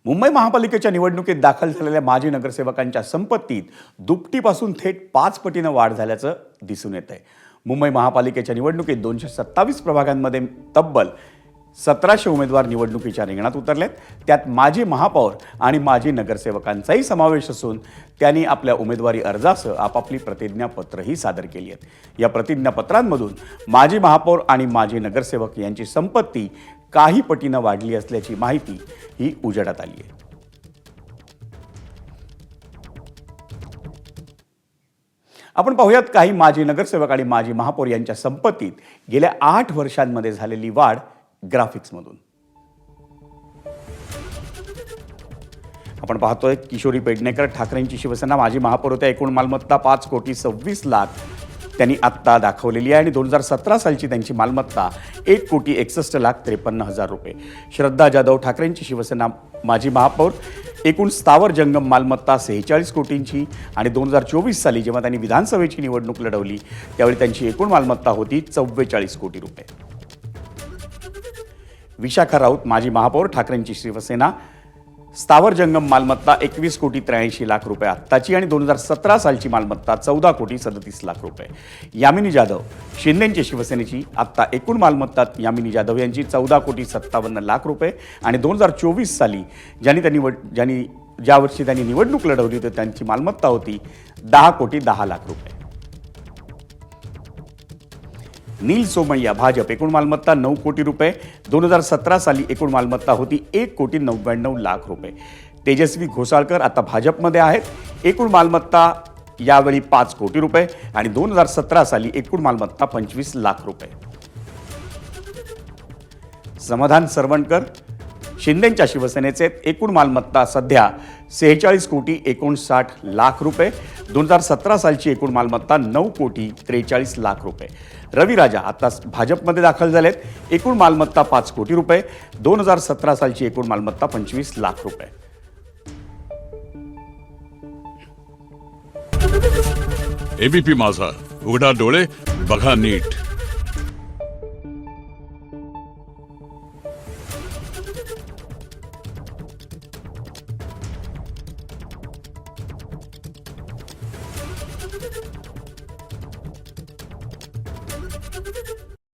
मुंबई महापालिकेच्या निवडणुकीत दाखल झालेल्या माजी नगरसेवकांच्या संपत्तीत दुपटीपासून थेट 5 पटीनं वाढ झाल्याचं दिसून येत आहे. मुंबई महापालिकेच्या निवडणुकीत 227 प्रभागांमध्ये तब्बल 1700 उमेदवार निवडणुकीच्या रिंगणात उतरलेत. त्यात माजी महापौर आणि माजी नगरसेवकांचाही समावेश असून त्यांनी आपल्या उमेदवारी अर्जासह आपापली प्रतिज्ञापत्रही सादर केली आहेत. या प्रतिज्ञापत्रांमधून माजी महापौर आणि माजी नगरसेवक यांची संपत्ती काही पटीनं वाढली असल्याची माहिती ही उजेडात आली आहे. आपण पाहूयात काही माजी नगरसेवक आणि माजी महापौर यांच्या संपत्तीत गेल्या 8 वर्षांमध्ये झालेली वाढ ग्राफिक्समधून. आपण पाहतोय किशोरी पेडणेकर ठाकरेंची शिवसेना माजी महापौर होत्या. एकूण मालमत्ता 5,26,00,000 त्यांनी आत्ता दाखवलेली आहे आणि 2017 सालची त्यांची मालमत्ता 1,61,53,000 रुपये. श्रद्धा जाधव ठाकरेंची शिवसेना माजी महापौर, एकूण स्थावर जंगम मालमत्ता 46 कोटींची आणि 2024 साली जेव्हा त्यांनी विधानसभेची निवडणूक लढवली त्यावेळी त्यांची एकूण मालमत्ता होती 44 कोटी रुपये. विशाखा राऊत माजी महापौर ठाकरेंची शिवसेना, स्थावर जंगम मालमत्ता 21,83,00,000 रुपये आत्ताची आणि 2017 सालची मालमत्ता 14,37,00,000 रुपये. यामिनी जाधव शिंदेंची शिवसेनेची आत्ता एकूण मालमत्ता यामिनी जाधव यांची 14,57,00,000 रुपये आणि 2024 साली ज्या वर्षी त्यांनी निवडणूक लढवली होती त्यांची मालमत्ता होती 10,10,00,000 रुपये. नील सोमय्या भाजप, एकूण मालमत्ता 9 कोटी रुपये. 2017 साली एकूण मालमत्ता होती 1,99,00,000 रुपये. तेजस्वी घोसाळकर आता भाजपमध्ये आहेत. एकूण मालमत्ता यावेळी 5 कोटी रुपये आणि 2017 साली एकूण मालमत्ता 25,00,000 रुपये. समाधान सरवणकर शिंदेंच्या शिवसेनेचे, एकूण मालमत्ता सध्या 46,59,00,000 रुपये. 2017 सालची एकूण मालमत्ता 9,43,00,000 रुपये. रवी राजा आता भाजपमध्ये दाखल झालेत. एकूण मालमत्ता 5 कोटी रुपये. 2017 सालची एकूण मालमत्ता 25,00,000 रुपये. एबीपी माझा, उघडा डोळे बघा नीट.